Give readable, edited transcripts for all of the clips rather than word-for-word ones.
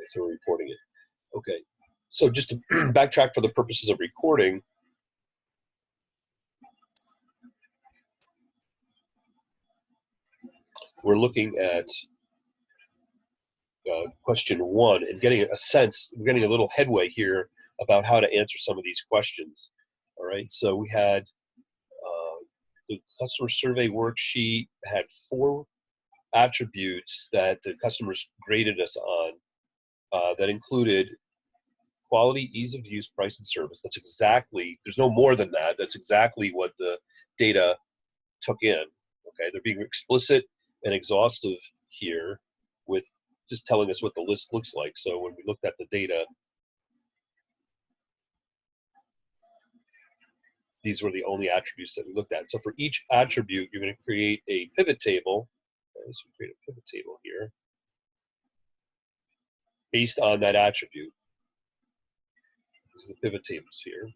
So we're recording it. Okay. So just to backtrack for the purposes of recording, we're looking at question 1 and getting a sense, we're getting a little headway here about how to answer some of these questions. All right, so we had the customer survey worksheet had 4 attributes that the customers graded us on that included quality, ease of use, price, and service. That's exactly, there's no more than that. That's exactly what the data took in. Okay, they're being explicit and exhaustive here with just telling us what the list looks like. So when we looked at the data, these were the only attributes that we looked at. So for each attribute, you're going to create a pivot table. Okay, so create a pivot table here based on that attribute. These are the pivot tables here.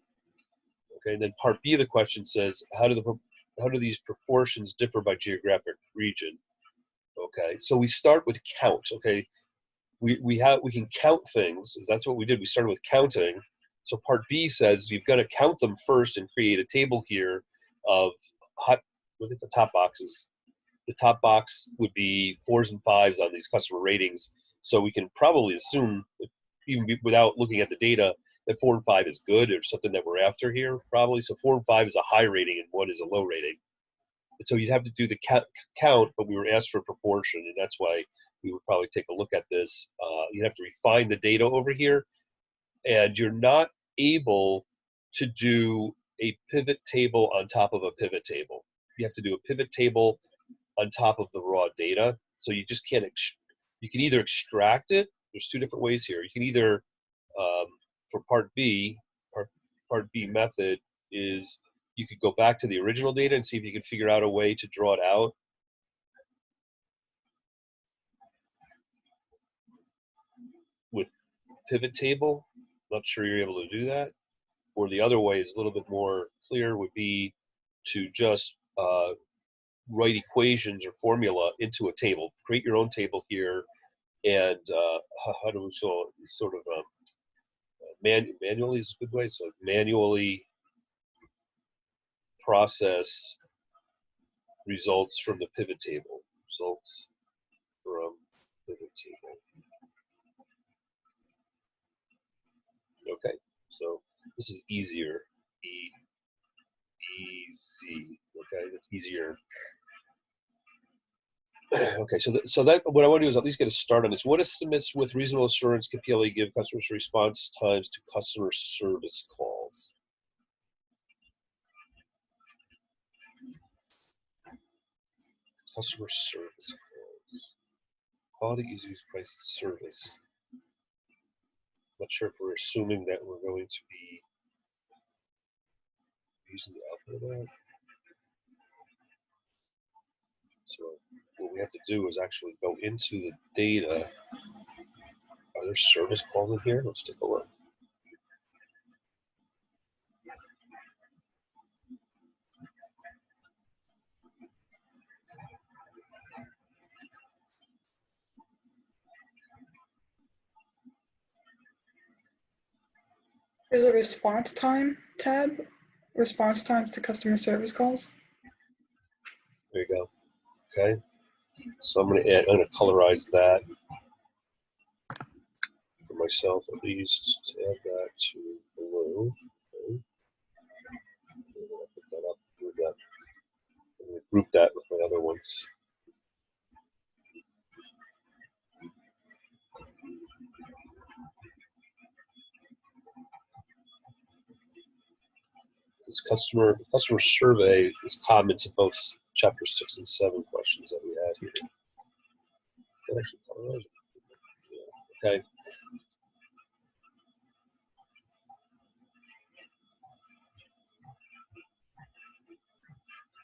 Okay, and then part B of the question says, how do these proportions differ by geographic region? Okay, so we start with count. Okay, we can count things. That's what we did. We started with counting. So part B says you've got to count them first and create a table here of look at the top boxes. The top box would be 4s and 5s on these customer ratings. So we can probably assume, even without looking at the data, that 4 and 5 is good or something that we're after here, probably. So 4 and 5 is a high rating and 1 is a low rating. And so you'd have to do the count, but we were asked for a proportion, and that's why we would probably take a look at this. You'd have to refine the data over here, and you're not able to do a pivot table on top of a pivot table. You have to do a pivot table on top of the raw data. So you just can't, you can either extract it. There's 2 different ways here. You can either, for part B method is, you could go back to the original data and see if you can figure out a way to draw it out. With pivot table, not sure you're able to do that. Or the other way is a little bit more clear, would be to just write equations or formula into a table. Create your own table here, and how do we sort of manually is a good way. So manually process results from the pivot table. Results from pivot table. Okay, so this is easier. Easy. Okay, that's easier. Okay, so that what I want to do is at least get a start on this. What estimates with reasonable assurance can PLE give customers response times to customer service calls? Customer service calls. Quality, ease of use, price, and service. I'm not sure if we're assuming that we're going to be using the output of that. So what we have to do is actually go into the data. Are there service calls in here? Let's take a look. There's a response time tab, response times to customer service calls. There you go. Okay. So I'm going to colorize that for myself at least, to add that to blue. Okay. Put that up, move that. I'm going to group that with my other ones. This customer survey is common to both chapter 6 and 7 questions that we had here. That actually colorize it. Yeah. Okay.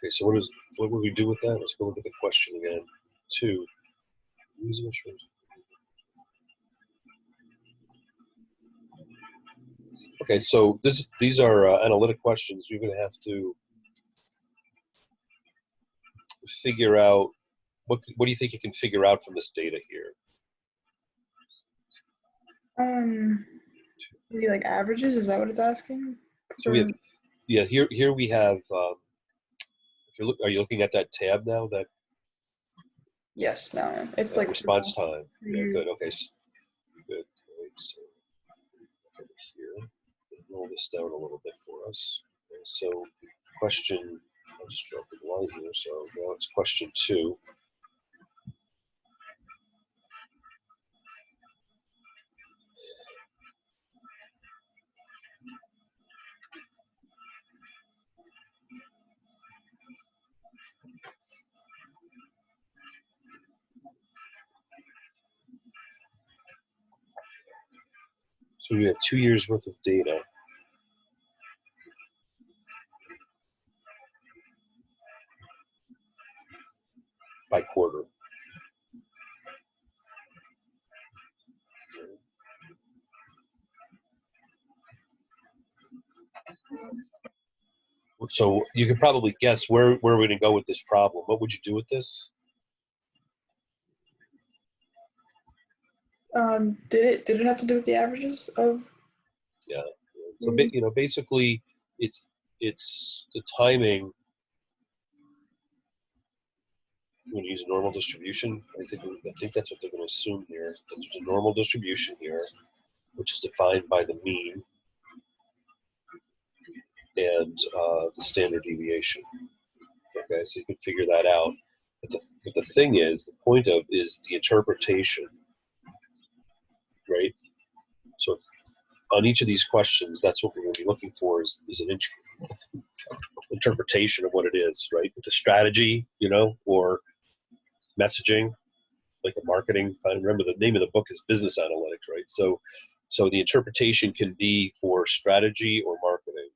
Okay, so what would we do with that? Let's go look at the question again. 2. Okay, so these are analytic questions. You're going to have to figure out, what do you think you can figure out from this data here? Maybe like averages, is that what it's asking? So we have, Or, yeah, here we have, if you're are you looking at that tab now, that yes, no, it's like response time? Yeah, Mhm. good. Okay, good. Right, so over here, roll this down a little bit for us. Okay, so question, I'll just drop the line here. So now it's question 2. So we have 2 years worth of data by quarter. So you can probably guess where we're going to go with this problem. What would you do with this? Did it have to do with the averages of? Yeah. So basically, it's the timing. You want to use a normal distribution. I think that's what they're going to assume here. That there's a normal distribution here, which is defined by the mean and the standard deviation. Okay, so you can figure that out. But the thing is, the point of is the interpretation, right? So on each of these questions, that's what we're going to be looking for is an interpretation of what it is, right? With the strategy, or messaging, like a marketing. I remember the name of the book is Business Analytics, right? So the interpretation can be for strategy or marketing.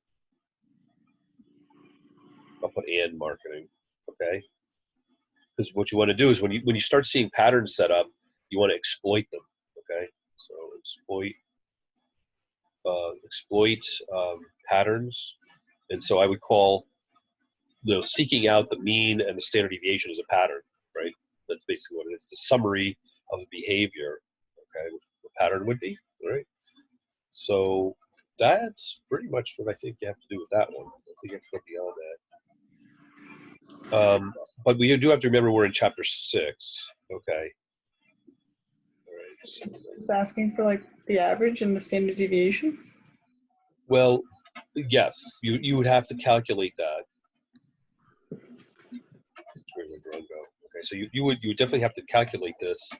I'll put and marketing, okay? Because what you want to do is when you start seeing patterns set up, you want to exploit them, okay? So exploit patterns, and so I would call seeking out the mean and the standard deviation as a pattern, right? That's basically what it is. The summary of the behavior, okay? What the pattern would be, right? So that's pretty much what I think you have to do with that one. I think you have to go beyond that. But we do have to remember we're in chapter 6, okay? All right. So, It's asking for like the average and the standard deviation. well, yes, you would have to calculate that. Where did the drone go? Okay, so you would definitely have to calculate this,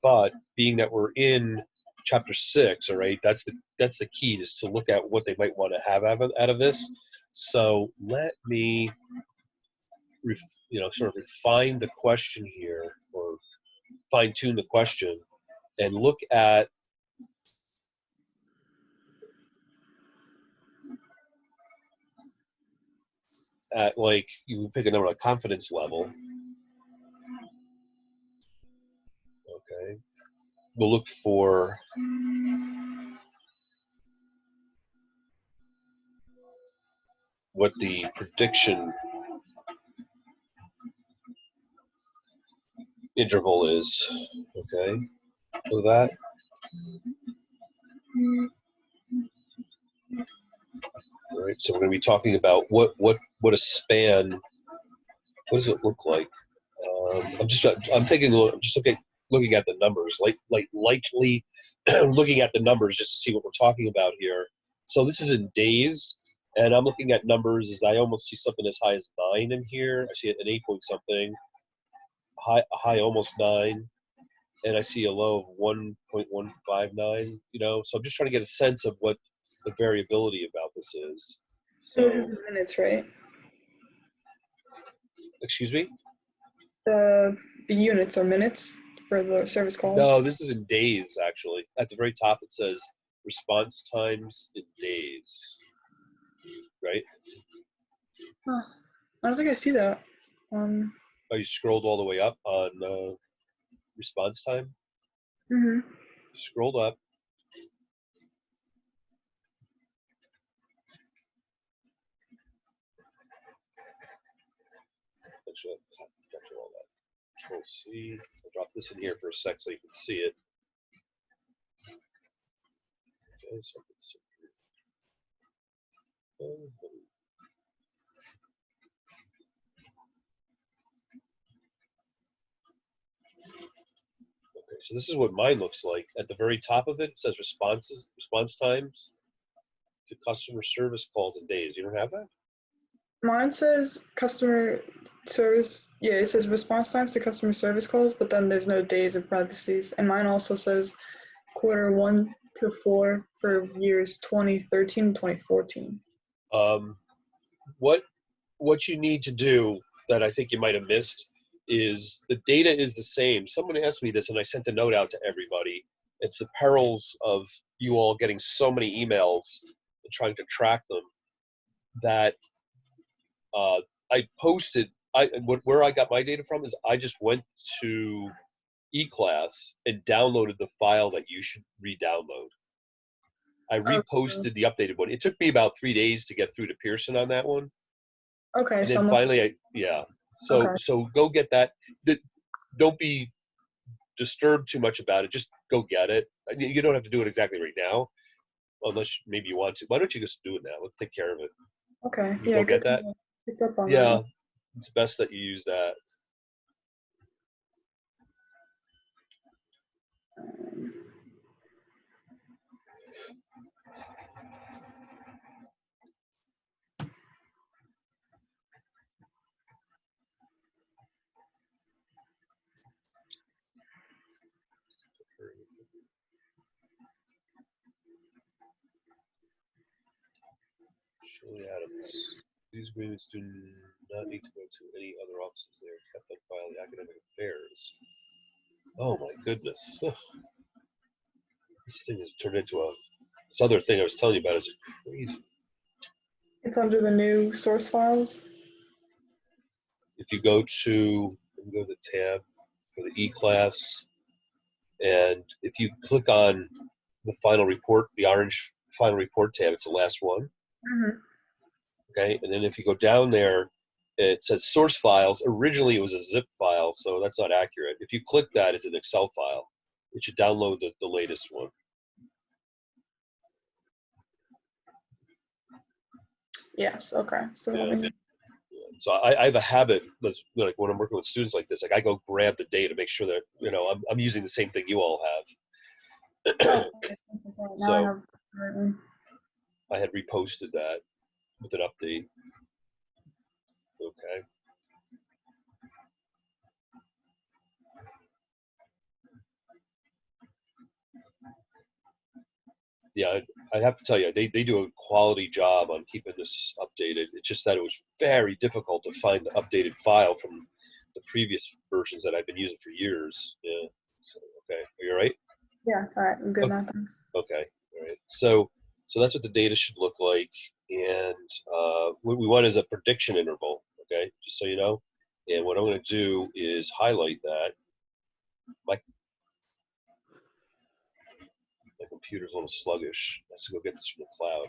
but being that we're in chapter 6, all right, that's the key, is to look at what they might want to have out of this. So let me sort of refine the question here, or fine tune the question, and look at like you pick a number like confidence level. Okay, we'll look for what the prediction interval is. Okay, so that. All right, so we're going to be talking about what a span. What does it look like? I'm just looking at the numbers, lightly looking at the numbers just to see what we're talking about here. So this is in days, and I'm looking at numbers as I almost see something as high as 9 in here. I see an 8 point something, a high almost 9, and I see a low of 1.159. So I'm just trying to get a sense of what the variability about this is. So So, this is in minutes, right? excuse me? The units are minutes for the service calls. No, this is in days, actually. At the very top, it says response times in days, right? Huh. I don't think I see that. Oh, you scrolled all the way up on response time? Mhm. Scrolled up. Actually, I'll capture all that. Control C. I'll drop this in here for a sec so you can see it. Okay, so okay, so this is what mine looks like. At the very top of it, it says response times to customer service calls and days. You don't have that? Mine says customer service. Yeah, it says response times to customer service calls, but then there's no days in parentheses. And mine also says quarter 1 to 4 for years 2013 and 2014. What you need to do that I think you might have missed is the data is the same. Someone asked me this, and I sent a note out to everybody. It's the perils of you all getting so many emails and trying to track them that I posted. Where I got my data from is I just went to eClass and downloaded the file that you should re-download. I reposted the updated one. It took me about 3 days to get through to Pearson on that one. Okay, And so then finally, okay. So go get that. Don't be disturbed too much about it. Just go get it. You don't have to do it exactly right now, unless maybe you want to. Why don't you just do it now? Let's take care of it. Okay, You yeah, go good get thing that. I picked up on Yeah, that. it's best that you use that. Um, Shirley Adams. These agreements do not need to go to any other offices. They are kept on file in academic affairs. Oh my goodness. This thing has turned into this other thing I was telling you about is crazy. It's under the new source files. If you go to the tab for the E-class, and if you click on the final report, the orange final report tab, it's the last one. Mm-hmm. Okay, and then if you go down there, it says source files. Originally it was a zip file, so that's not accurate. If you click that, it's an Excel file. It should download the latest one. Yes, okay. So let me. So I have a habit that's like when I'm working with students like this, like I go grab the data, make sure that I'm using the same thing you all have. Oh, okay. Now I So have the right one. I had reposted that with an update. Okay. Yeah, I'd have to tell you, they do a quality job on keeping this updated. It's just that it was very difficult to find the updated file from the previous versions that I've been using for years. Yeah. So, okay. Are you all right? Yeah, all right. I'm good now. Thanks. Okay. All right. So that's what the data should look like. And what we want is a prediction interval. Okay. Just so you know. And what I'm going to do is highlight that. My computer's a little sluggish. Let's go get this from the cloud.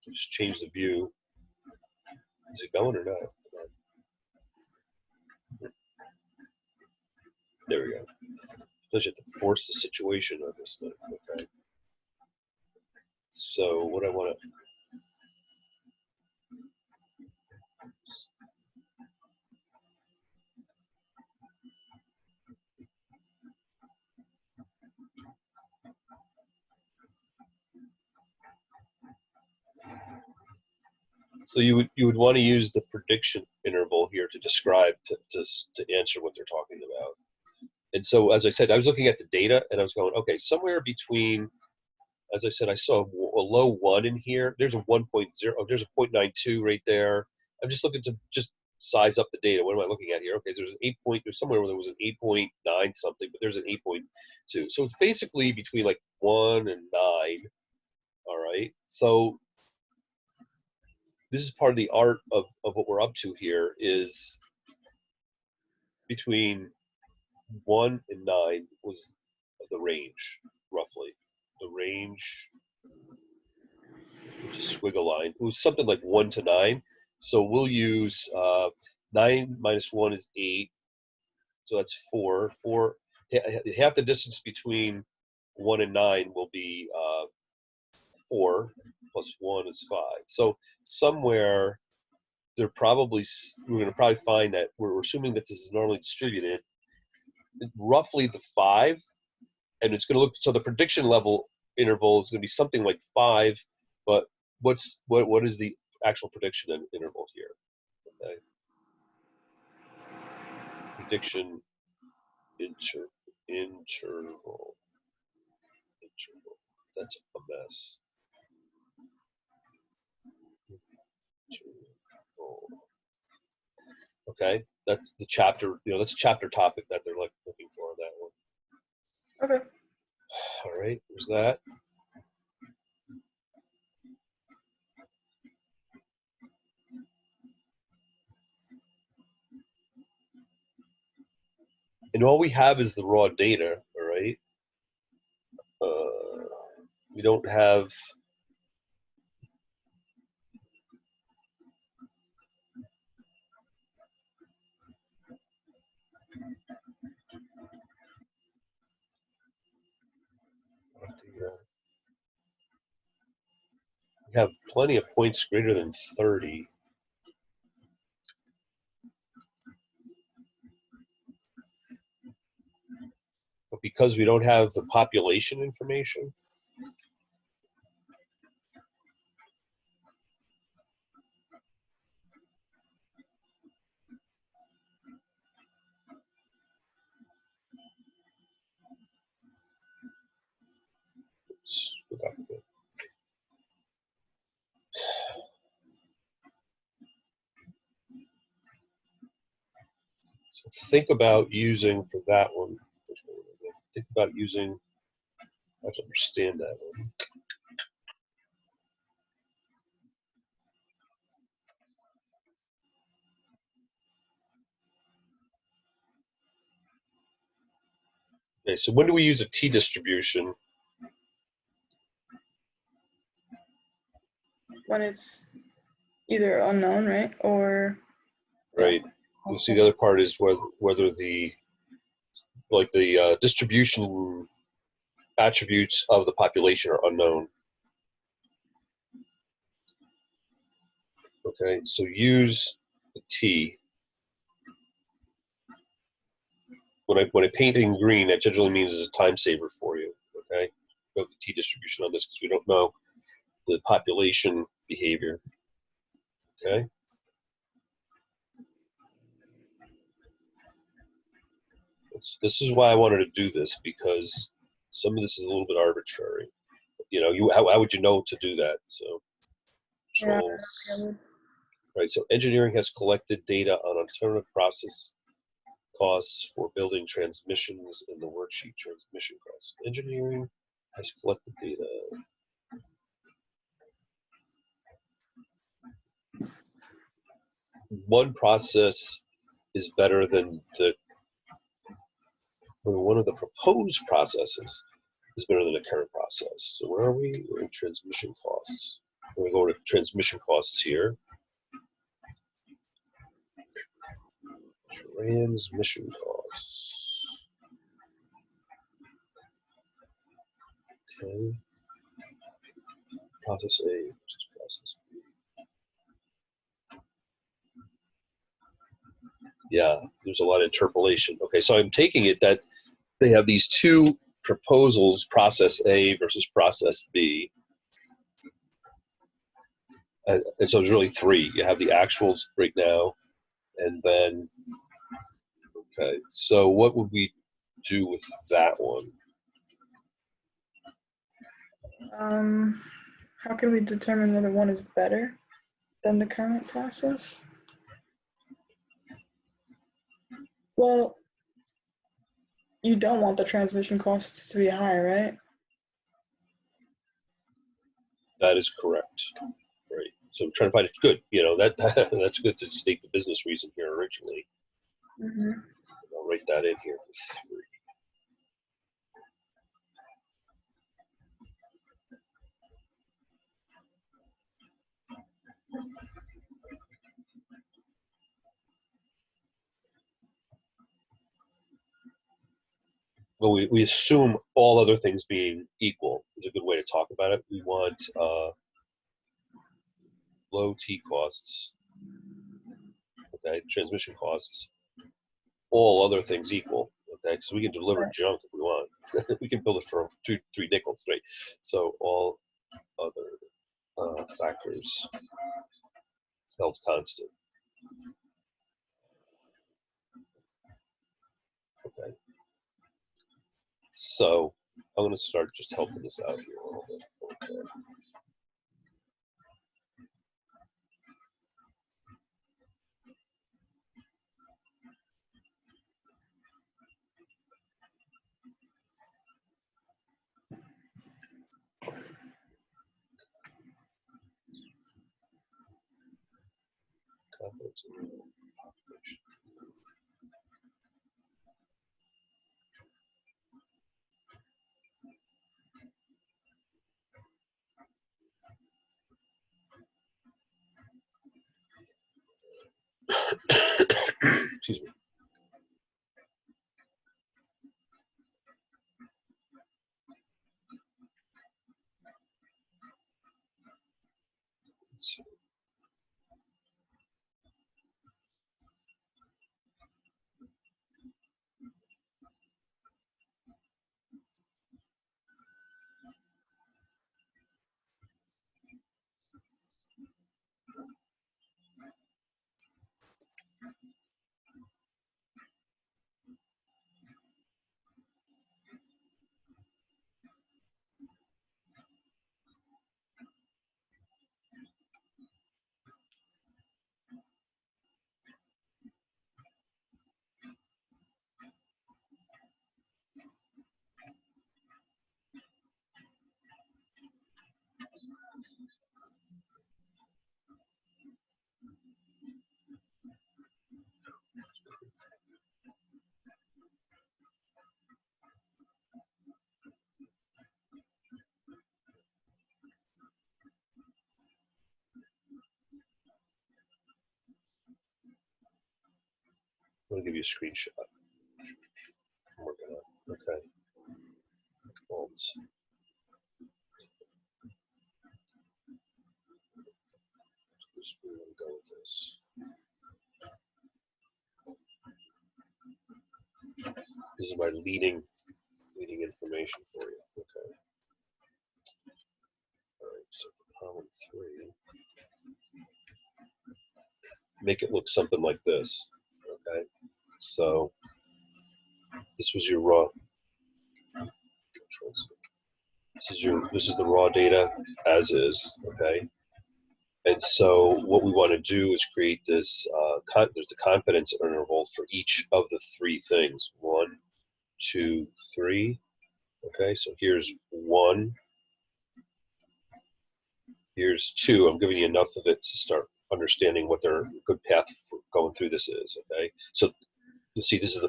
Just change the view. Is it going or not? There we go. Because you have to force the situation on this thing. Okay. So what I want to. So you would want to use the prediction interval here to describe to answer what they're talking about. And so as I said, I was looking at the data and I was going, okay, somewhere between. As I said, I saw a low 1 in here. There's a 1.0. There's a 0.92 right there. I'm just looking to just size up the data. What am I looking at here? Okay, so there's an 8 point. There's somewhere where there was an 8.9 something, but there's an 8.2. So it's basically between like 1 and 9. All right. So this is part of the art of what we're up to here is between 1 and 9 was the range, roughly. The range, which is squiggle line, it was something like 1 to 9. So we'll use 9 minus 1 is 8. So that's 4. Half the distance between 1 and 9 will be 4 plus 1 is 5. So somewhere we're going to probably find that we're assuming that this is normally distributed roughly the 5, and it's going to look, so the prediction level interval is going to be something like 5, but what is the actual prediction interval here? Okay. Prediction interval. That's a mess. Interval. Okay, that's the chapter. That's a chapter topic that they're looking for on that one. Okay. All right, there's that. And all we have is the raw data. All right. We don't have. We have plenty of points greater than 30. But because we don't have the population information, let's go back a bit. So think about using for that one. Think about using. I have to understand that one. Okay, so when do we use a t distribution? When it's either unknown, right, or Right. You see, the other part is whether the distribution attributes of the population are unknown. Okay, so use the t. When I paint in green, that generally means it's a time saver for you. Okay, go with the t distribution on this because we don't know the population behavior. Okay. This is why I wanted to do this, because some of this is a little bit arbitrary. How would you know to do that? So controls. Right, so engineering has collected data on alternative process costs for building transmissions in the worksheet. Transmission costs. Engineering has collected data. One process is better than one of the proposed processes is better than the current process. So where are we? We're in transmission costs. We're going to go to transmission costs here. Transmission costs. Okay. Process A versus process B. Yeah, there's a lot of interpolation. Okay, so I'm taking it that they have these two proposals, process A versus process B. And so there's really three. You have the actuals right now, and then, okay, so what would we do with that one? How can we determine whether one is better than the current process? Well, you don't want the transmission costs to be high, right? That is correct. Right. So I'm trying to find it good. That's good to state the business reason here originally. Mm-hmm. I'll write that in here for 3. well, we assume all other things being equal is a good way to talk about it. We want low T costs, okay, transmission costs, all other things equal, okay, so we can deliver junk if we want. We can build it for 2-3 nickels straight. So all other factors held constant. Okay. So I'm going to start just helping this out here a little bit. Okay. Confidence interval for population. Excuse me. Let's see. I'm going to give you a screenshot. I'm working on. Okay. Bolts. Just where I'm going with this. This is my leading information for you. Okay. All right. So for column 3, make it look something like this. Okay. So this was your raw. This is the raw data as is. Okay. And so what we want to do is create this, there's the confidence interval for each of the 3 things. 1, 2, 3. Okay, so here's 1. Here's 2. I'm giving you enough of it to start understanding what their good path for going through this is. Okay, so you see this is I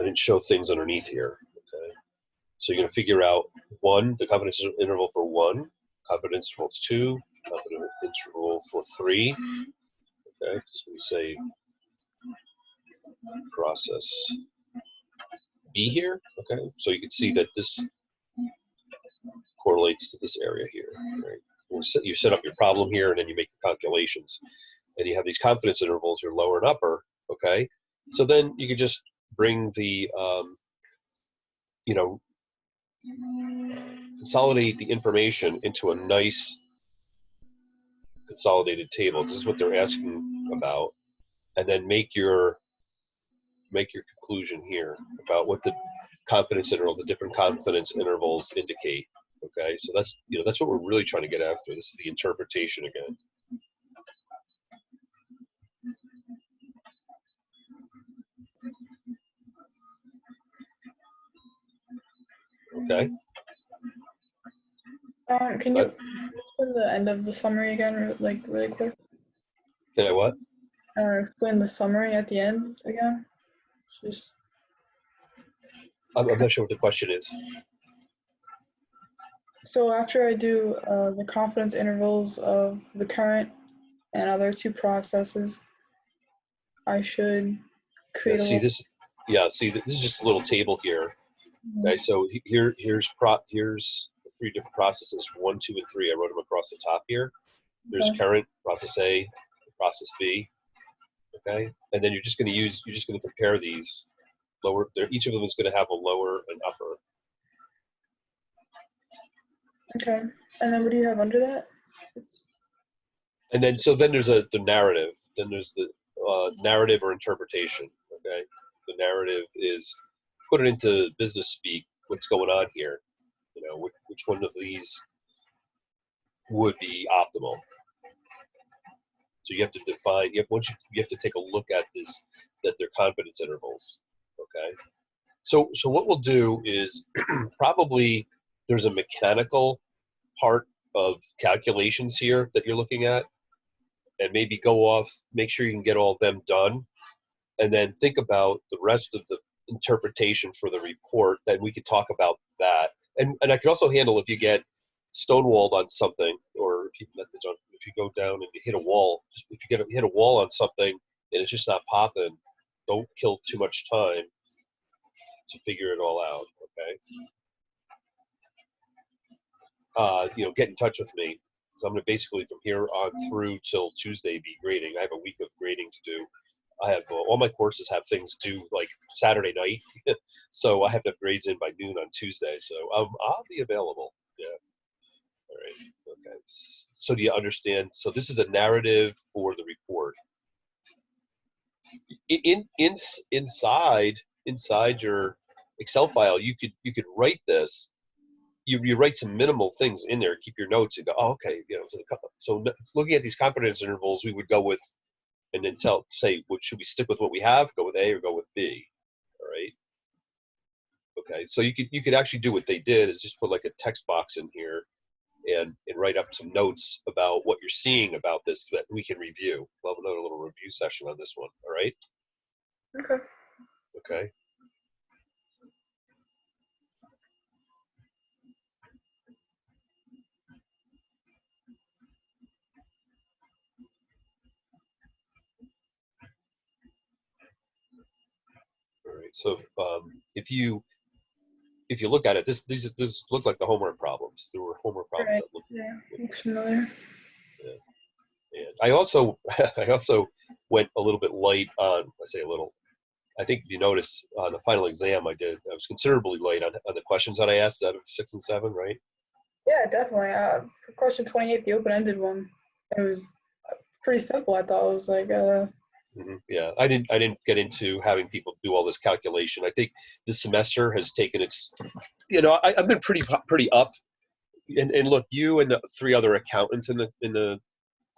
didn't show things underneath here. Okay, so you're going to figure out 1, the confidence interval for 1, confidence interval 2, confidence interval for 3. Okay, so we say process B here. Okay, so you can see that this correlates to this area here. Right? You set up your problem here, and then you make your calculations, and you have these confidence intervals, your lower and upper. Okay, so then you can just bring the consolidate the information into a nice consolidated table. This is what they're asking about, and then make your conclusion here about what the confidence interval, the different confidence intervals indicate. Okay, so that's that's what we're really trying to get after. This is the interpretation again. Okay. Can you explain the end of the summary again, like really quick? Can I what? Explain the summary at the end again. Just. I'm not sure what the question is. So after I do the confidence intervals of the current and other 2 processes, I should create See this. Yeah, see, this is just a little table here. Okay, so here's the three different processes, 1, 2, and 3. I wrote them across the top here. There's Okay. current, process A, process B. Okay, and then you're just going to compare these lower. Each of them is going to have a lower and upper. Okay. And then what do you have under that? And then then there's the narrative. Then there's the narrative or interpretation. Okay, the narrative is put it into business speak. What's going on here? You know, which one of these would be optimal? So you have to define. You have to take a look at this, that they're confidence intervals. Okay. So what we'll do is probably there's a mechanical part of calculations here that you're looking at, and maybe go off, make sure you can get all of them done, and then think about the rest of the interpretation for the report. Then we could talk about that, and I could also handle if you get stonewalled on something, or if you go down and you hit a wall. Just if you hit a wall on something and it's just not popping, don't kill too much time to figure it all out. Okay. Get in touch with me. So I'm going to basically from here on through till Tuesday be grading. I have a week of grading to do. I have all my courses have things due like Saturday night, so I have to have grades in by noon on Tuesday. So I'll be available. Yeah. All right. Okay. So do you understand? So this is the narrative for the report. Inside your Excel file, you could write this. You write some minimal things in there, keep your notes, and go, oh, okay, so looking at these confidence intervals, we would go with, and then say, should we stick with what we have, go with A or go with B? All right. Okay, so you could actually do what they did is just put like a text box in here and write up some notes about what you're seeing about this that we can review. We'll have another little review session on this one. All right. Okay. Okay. All right. So if you look at it, this look like the homework problems. There were homework problems Right. that looked. Yeah. Looks familiar. Yeah. And I also I also went a little bit light on. I say a little. I think you noticed on the final exam I was considerably light on the questions that I asked out of 6 and 7, right? Yeah, definitely. For question 28, the open-ended one, it was pretty simple. I thought it was like, Yeah, I didn't get into having people do all this calculation. I think this semester has taken its. I've been pretty up, and look, you and the 3 other accountants in the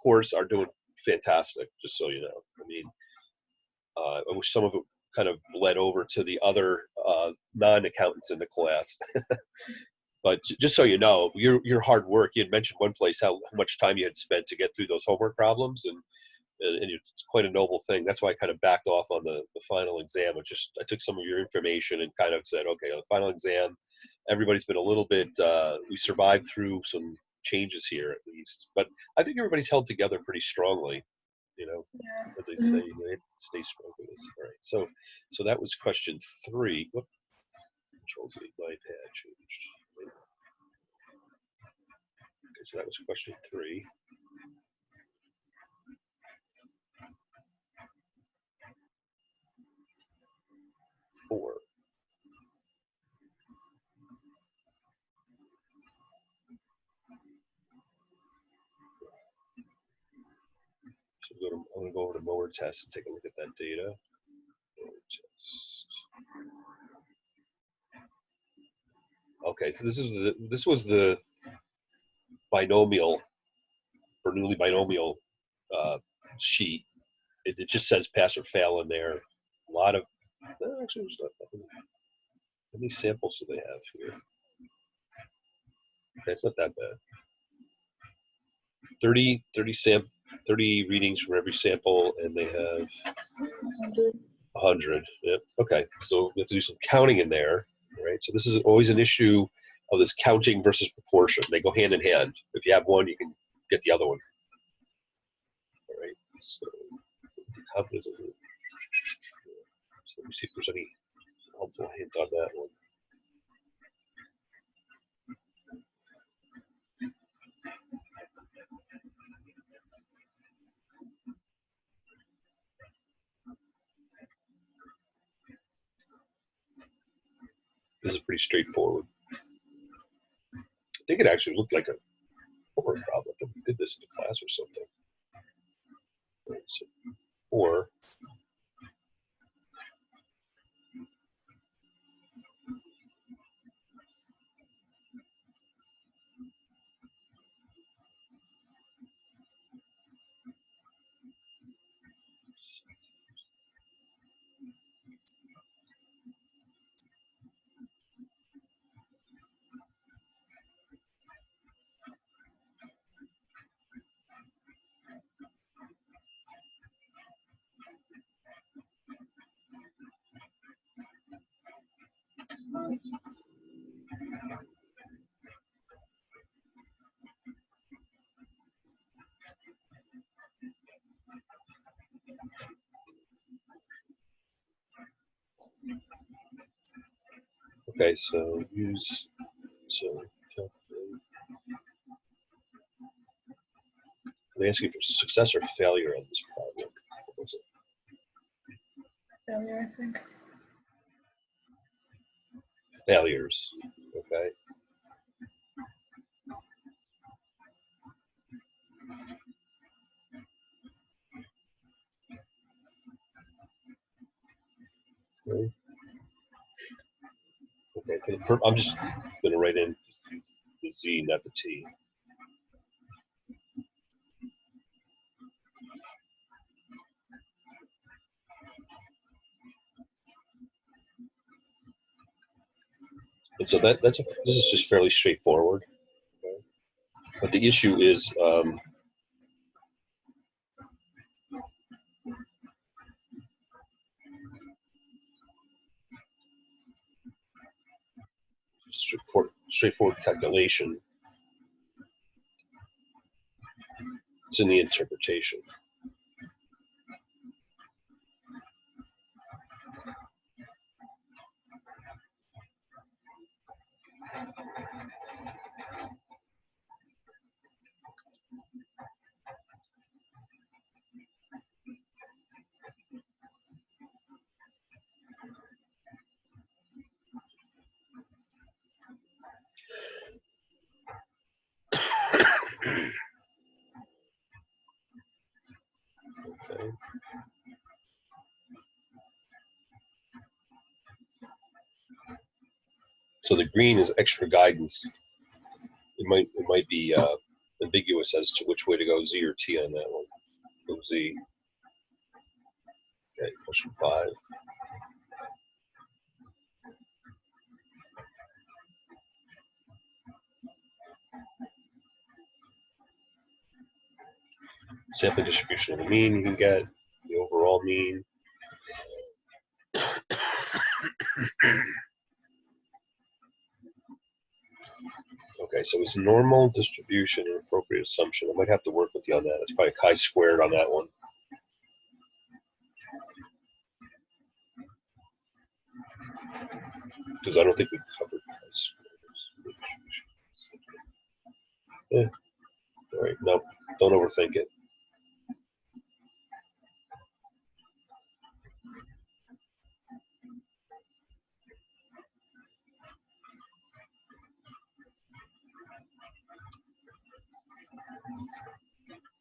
course are doing fantastic. Just so you know, I mean, I wish some of it kind of bled over to the other non-accountants in the class. But just so you know, your hard work. You had mentioned one place how much time you had spent to get through those homework problems, and it's quite a noble thing. That's why I kind of backed off on the final exam. I took some of your information and kind of said, okay, on the final exam, everybody's been a little bit. We survived through some changes here at least, but I think everybody's held together pretty strongly. yeah. As I say, Mhm. stay strong with this. All right. So that was question 3. Whoop, Control Z. My pad changed. Okay, so that was question 3. 4. So I'm going to go over to mower test and take a look at that data. Mower test. Okay, so this was the binomial, Bernoulli binomial sheet. It just says pass or fail in there. A lot of actually, there's not that many. How many samples do they have here? Okay, it's not that bad. 30 readings from every sample, and they have 100. Yep. Okay, so we have to do some counting in there, right? So this is always an issue of this counting versus proportion. They go hand in hand. If you have one, you can get the other one. All right. So confidence. So me see if there's any helpful hint on that one. This is pretty straightforward. I think it actually looked like a homework problem. I think we did this in class or something. Right, so, or okay, so use they ask you for success or failure on this problem. What was it? Failure, I think. Failures. Okay. Okay. I'm just going to write in just use the Z, not the T. And so this is just fairly straightforward. Okay? But the issue is straightforward calculation. It's in the interpretation. Okay. So the green is extra guidance. It might be ambiguous as to which way to go, Z or T on that one. Go Z. Okay, question 5. Sampling distribution of the mean you can get, the overall mean. Okay, so it's normal distribution and appropriate assumption. I might have to work with you on that. It's probably chi-squared on that one. Because I don't think we covered chi-squared. Yeah. All right, no, don't overthink it.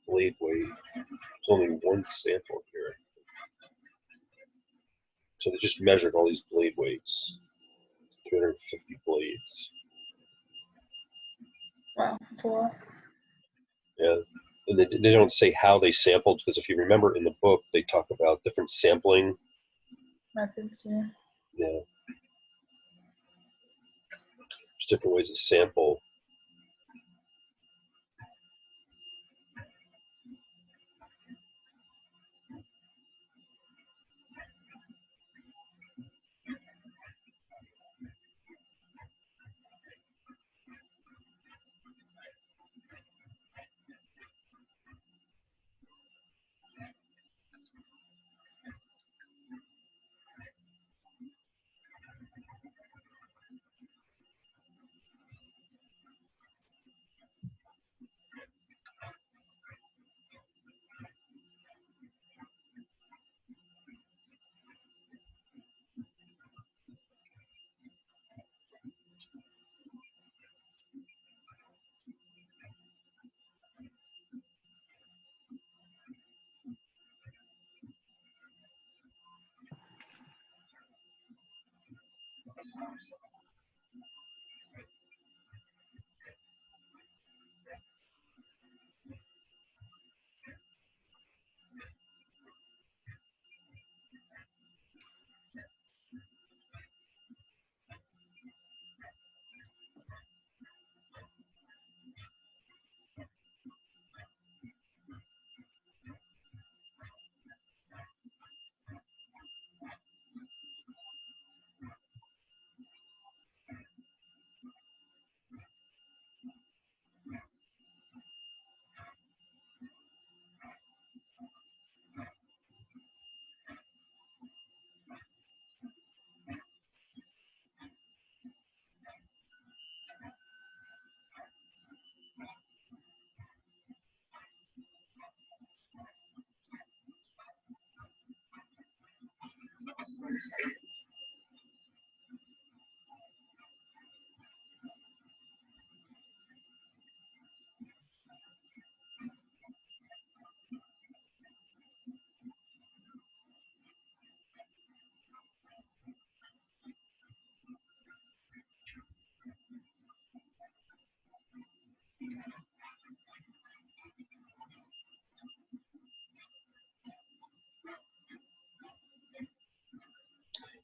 Blade weight. There's only one sample here. So they just measured all these blade weights. 350 blades. Wow, that's a lot. Yeah. And they don't say how they sampled, because if you remember in the book, they talk about different sampling. Methods, yeah. Yeah. There's different ways to sample.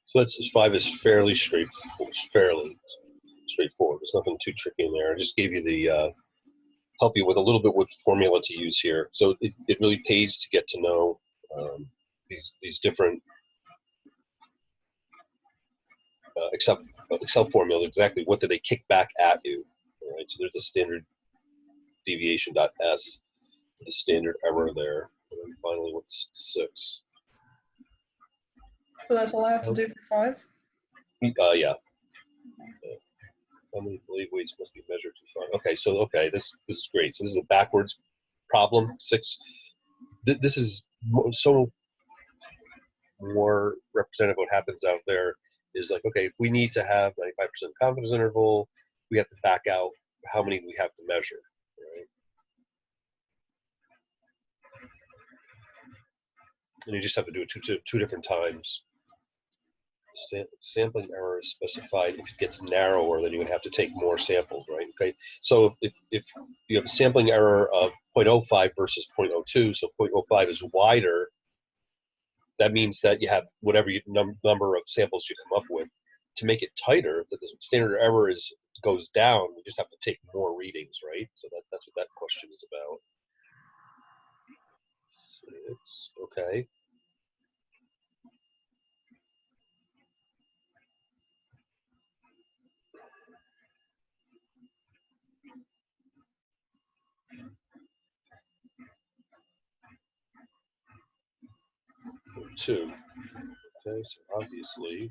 So that's 5 is fairly straightforward. There's nothing too tricky in there. I just gave you the help you with a little bit what formula to use here. So it really pays to get to know these different Excel formula. Exactly what do they kick back at you? All right. So there's a standard deviation.s, the standard error there, and then finally what's 6. So that's all I have to do for 5? Yeah. How many blade weights must be measured to find? Okay, so this is great. So this is a backwards problem. 6. This is so more representative of what happens out there. Is like, okay, if we need to have 95% confidence interval, we have to back out how many we have to measure. Right? And you just have to do it two different times. Sampling error is specified. If it gets narrower, then you would have to take more samples, right? Okay. So if you have a sampling error of 0.05 versus 0.02, so 0.05 is wider, that means that you have whatever number of samples you come up with. To make it tighter, that the standard error goes down. We just have to take more readings, right? So that's what that question is about. 6, okay. Two. Okay, so obviously.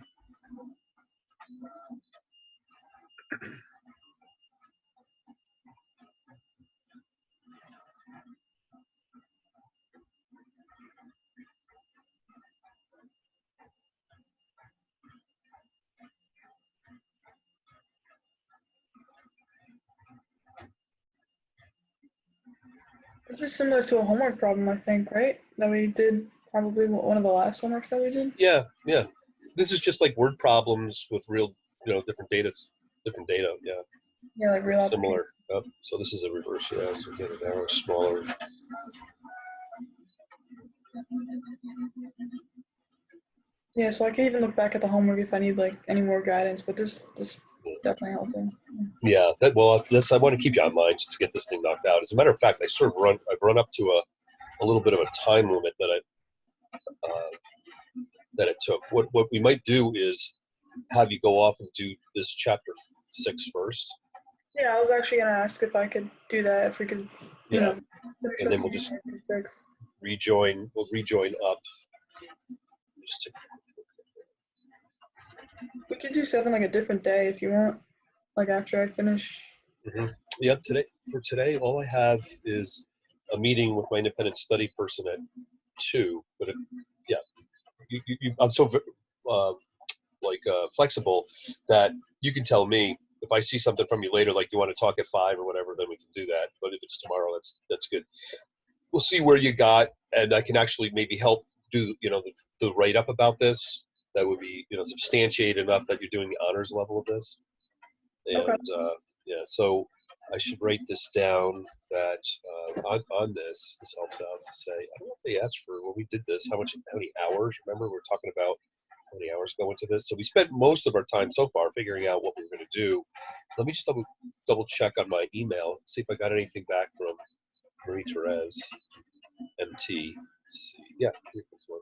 This is similar to a homework problem, I think, right? That we did probably one of the last homeworks that we did. Yeah. This is just like word problems with real, different data. Yeah. Yeah, like real Similar. Yep. So this is a reverse. Yeah. So we get an arrow smaller. Yeah, so I can even look back at the homework if I need like any more guidance, but this definitely helping. Yeah. That's I want to keep you on mind just to get this thing knocked out. As a matter of fact, I've run up to a little bit of a time limit that it took. What we might do is have you go off and do this chapter 6 first. Yeah, I was actually gonna ask if I could do that, if we could, Yeah. finish And up then we'll just 6. rejoin. We'll rejoin up. We could do 7 like a different day if you want, like after I finish. Mm-hmm. Yeah. Today, all I have is a meeting with my independent study person at 2. But I'm so flexible that you can tell me if I see something from you later, like you want to talk at 5 or whatever, then we can do that. But if it's tomorrow, that's good. We'll see where you got, and I can actually maybe help do the write up about this. that would be, substantiate enough that you're doing the honors level of this. And Okay. yeah, so I should write this down that on this helps out to say, I don't know if they asked for, when we did this, how many hours, remember we were talking about how many hours go into this. So we spent most of our time so far figuring out what we were going to do. Let me just double check on my email, see if I got anything back from Marie Therese, MT. Let's see. Yeah, here comes one.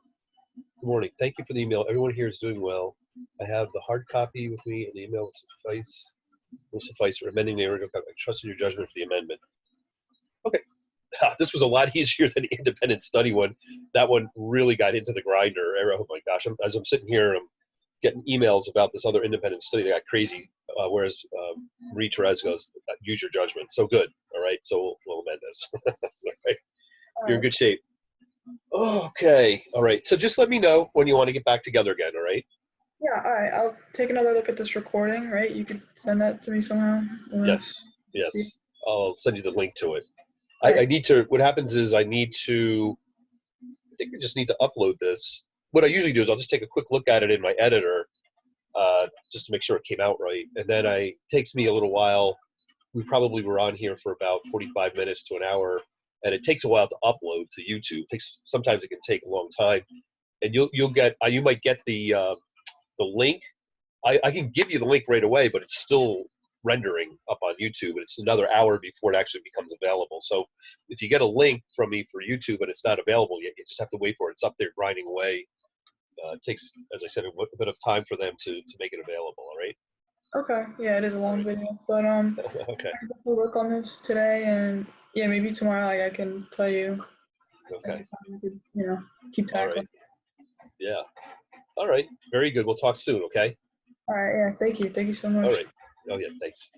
Good morning. Thank you for the email. Everyone here is doing well. I have the hard copy with me, and the email will suffice for amending the original copy. I trust in your judgment for the amendment. Okay. This was a lot easier than the independent study one. That one really got into the grinder. Oh my gosh! As I'm sitting here, I'm getting emails about this other independent study that got crazy. Whereas Marie Therese goes, use your judgment. So good. All right. So we'll amend this. All right. You're in good shape. Okay. All right. So just let me know when you want to get back together again. All right. Yeah, all right. I'll take another look at this recording, right? You could send that to me somehow. Yes. See. Yes. I'll send you the link to it. All I right. need to, what happens is I think I just need to upload this. What I usually do is I'll just take a quick look at it in my editor just to make sure it came out right. And then it takes me a little while. We probably were on here for about 45 minutes to an hour, and it takes a while to upload to YouTube. Sometimes it can take a long time. And you might get the link. I can give you the link right away, but it's still rendering up on YouTube, and it's another hour before it actually becomes available. So if you get a link from me for YouTube and it's not available yet, you just have to wait for it. It's up there grinding away. It takes, as I said, a bit of time for them to make it available. All right. Okay. Yeah, it is a All long right. video, but Okay. I'll work on this today, and yeah, maybe tomorrow I can tell you Okay. every time we could, keep All right. tackling. Yeah. All right. Very good. We'll talk soon. Okay. All right. Yeah. Thank you. Thank you so All much. right. Oh yeah. Thanks.